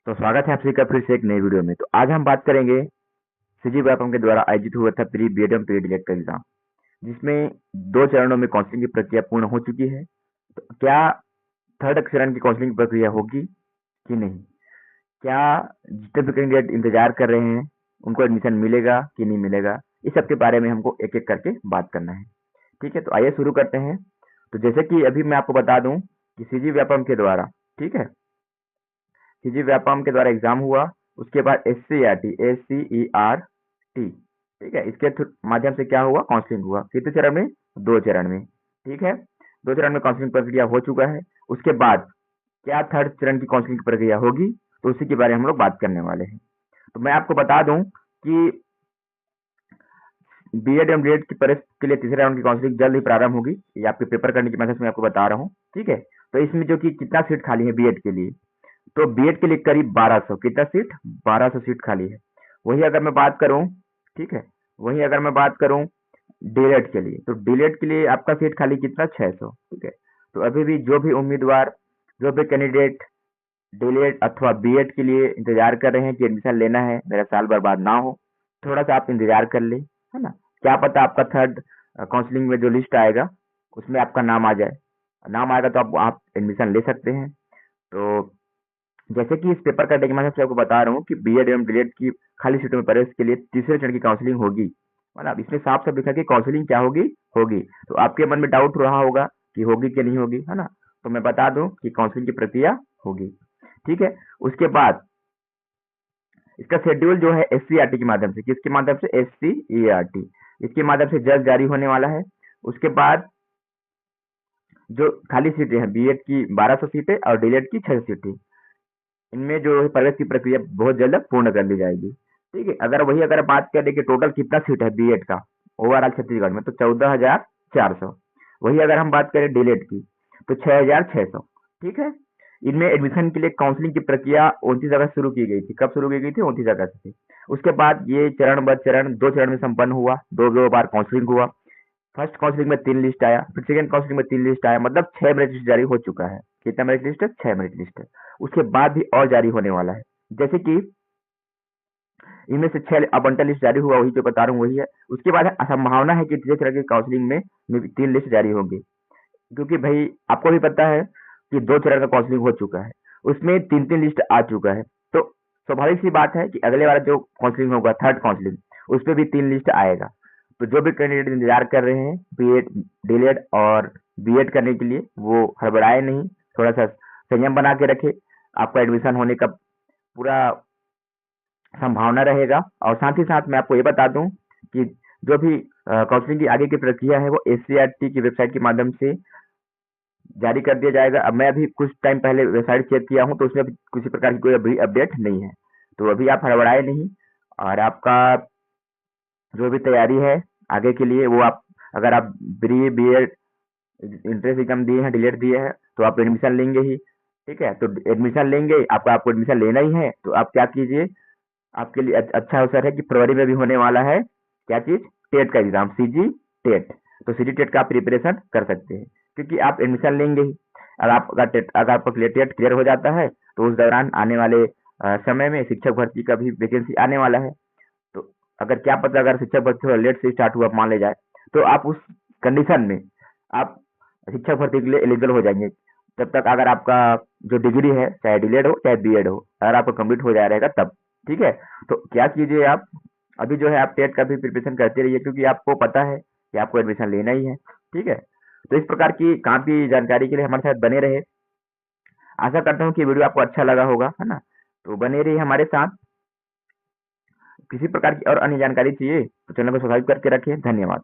तो स्वागत है आप सभी का फिर से एक नई वीडियो में। तो आज हम बात करेंगे सीजी व्यापम के द्वारा आयोजित हुआ था प्री बीएड एवं प्री डीएड का एग्जाम, जिसमें 2 चरणों में काउंसलिंग की प्रक्रिया पूर्ण हो चुकी है। तो क्या थर्ड चरण की काउंसलिंग प्रक्रिया होगी कि नहीं? क्या जितने भी कैंडिडेट इंतजार कर रहे हैं उनको एडमिशन मिलेगा कि नहीं मिलेगा? इस सब के बारे में हमको एक एक करके बात करना है। ठीक है, तो आइए शुरू करते हैं। तो जैसे कि अभी मैं आपको बता दूं कि सीजी व्यापम के द्वारा, ठीक है, सीजी व्यापम के द्वारा एग्जाम हुआ। उसके बाद SCERT, ठीक है, इसके माध्यम से क्या हुआ, काउंसलिंग हुआ। कितने चरण में? 2 चरण में। ठीक है, 2 चरण में काउंसलिंग प्रक्रिया हो चुका है। उसके बाद क्या थर्ड चरण की काउंसलिंग की प्रक्रिया होगी, तो उसी के बारे में हम लोग बात करने वाले हैं। तो मैं आपको बता दूं कि बीएड एवं डीएड की परीक्षा के लिए तीसरे राउंड की काउंसलिंग जल्द ही प्रारंभ होगी। ये आपके पेपर करने की मैसेज में आपको बता रहा हूँ। ठीक है, तो इसमें जो कि कितना सीट खाली है बीएड के लिए, तो बीएड के लिए करीब 1200, कितना सीट, 1200 सीट खाली है। वही अगर मैं बात करूं, ठीक है, वही अगर मैं बात करूं डीएलएड के लिए, तो डीएलएड के लिए आपका सीट खाली कितना, 600। ठीक है, तो अभी भी जो भी उम्मीदवार, जो भी कैंडिडेट डीएलएड अथवा बीएड के लिए इंतजार कर रहे हैं कि एडमिशन लेना है, मेरा साल बर्बाद ना हो, थोड़ा सा आप इंतजार कर ले, है ना। क्या पता आपका थर्ड काउंसलिंग में जो लिस्ट आएगा उसमें आपका नाम आ जाए। नाम आएगा तो आप एडमिशन ले सकते हैं। तो जैसे कि इस पेपर का डेटा मैं आपको बता रहा हूँ कि बीएड एवं डीएड की खाली सीटों में प्रवेश के लिए तीसरे चरण की काउंसलिंग होगी। मतलब इसमें साफ साफ लिखा कि काउंसलिंग क्या होगी, होगी। तो आपके मन में डाउट रहा होगा कि होगी कि नहीं होगी, है ना। तो मैं बता दूं कि काउंसलिंग की प्रक्रिया होगी। ठीक है, उसके बाद इसका शेड्यूल जो है SCERT के माध्यम से, किसके माध्यम से, SCERT, इसके माध्यम से जल्द जारी होने वाला है। उसके बाद जो खाली सीटें हैं, बीएड की 1200 सीटें और डीएड की 600 सीटें, इनमें जो है प्रवेश की प्रक्रिया बहुत जल्द पूर्ण कर ली जाएगी। ठीक है, अगर बात करें कि टोटल कितना सीट है बीएड का ओवरऑल छत्तीसगढ़ में, तो 14,400। वही अगर हम बात करें डीएड की, तो 6,600। ठीक है, इनमें एडमिशन के लिए काउंसलिंग की प्रक्रिया 29 अगस्त शुरू की गई थी। कब शुरू की गई थी? 29 अगस्त से। उसके बाद ये चरण 2 चरण में संपन्न हुआ, दो बार काउंसलिंग हुआ। फर्स्ट काउंसलिंग में 3 लिस्ट आया, फिर सेकंड काउंसलिंग में 3 लिस्ट आया, मतलब 6 मेरिट लिस्ट जारी हो चुका है। कितना मेरिट लिस्ट है? 6 मेरिट लिस्ट है। उसके बाद भी और जारी होने वाला है। जैसे कि इनमें से 6 आवंटन लिस्ट जारी हुआ, वही जो बता रहा हूँ वही है। उसके बाद संभावना है कि तीसरे तरह की काउंसलिंग में 3 लिस्ट जारी होंगी, क्योंकि भाई आपको भी पता है कि 2 चरण का काउंसलिंग हो चुका है, उसमें 3 लिस्ट आ चुका है। तो स्वाभाविक सी बात है कि अगले वाला जो काउंसलिंग होगा, थर्ड काउंसलिंग, उसमें भी 3 लिस्ट आएगा। तो जो भी कैंडिडेट इंतजार कर रहे हैं बीएड, डीएलएड और बीएड करने के लिए, वो हड़बड़ाए नहीं, थोड़ा सा संयम बना के रखे। आपका एडमिशन होने का पूरा संभावना रहेगा। और साथ ही साथ मैं आपको ये बता दूं कि जो भी काउंसलिंग की आगे की प्रक्रिया है वो SCERT की वेबसाइट के माध्यम से जारी कर दिया जाएगा। अब मैं अभी कुछ टाइम पहले वेबसाइट चेक किया हूँ, तो उसमें किसी प्रकार की कोई अभी अपडेट नहीं है। तो अभी आप हड़बड़ाए नहीं, और आपका जो भी तैयारी है आगे के लिए, वो आप, अगर आप प्री बीएड इंट्रेंस एग्जाम दिए हैं, डिलेट दिए हैं, तो आप एडमिशन लेंगे ही। ठीक है, तो एडमिशन लेंगे, आपको एडमिशन लेना ही है, तो आप क्या कीजिए, आपके लिए अच्छा अवसर है कि फरवरी में भी होने वाला है क्या चीज, टेट का एग्जाम, सीजी टेट। तो सीजी टेट का आप प्रिपरेशन कर सकते हैं, क्योंकि आप एडमिशन लेंगे ही। अगर आपका टेट क्लियर हो जाता है, तो उस दौरान आने वाले समय में शिक्षक भर्ती का भी वैकेंसी आने वाला है। तो अगर क्या पता, अगर शिक्षक भर्ती थोड़ा लेट से स्टार्ट हुआ मान ले जाए, तो आप उस कंडीशन में आप शिक्षक भर्ती के लिए एलिजिबल हो जाएंगे। तब तक अगर आपका जो डिग्री है, चाहे डीलेड हो चाहे बीएड हो, अगर आपका कंप्लीट हो जा रहेगा तब। ठीक है, तो क्या कीजिए आप, अभी जो है आप टेट का भी प्रिपरेशन करते रहिए, क्योंकि आपको पता है कि आपको एडमिशन लेना ही है। ठीक है, तो इस प्रकार की काम की जानकारी के लिए हमारे साथ बने रहे। आशा करता हूँ कि वीडियो आपको अच्छा लगा होगा, है ना। तो बने रहिए हमारे साथ। किसी प्रकार की और अन्य जानकारी चाहिए तो चैनल को सब्सक्राइब करके रखें। धन्यवाद।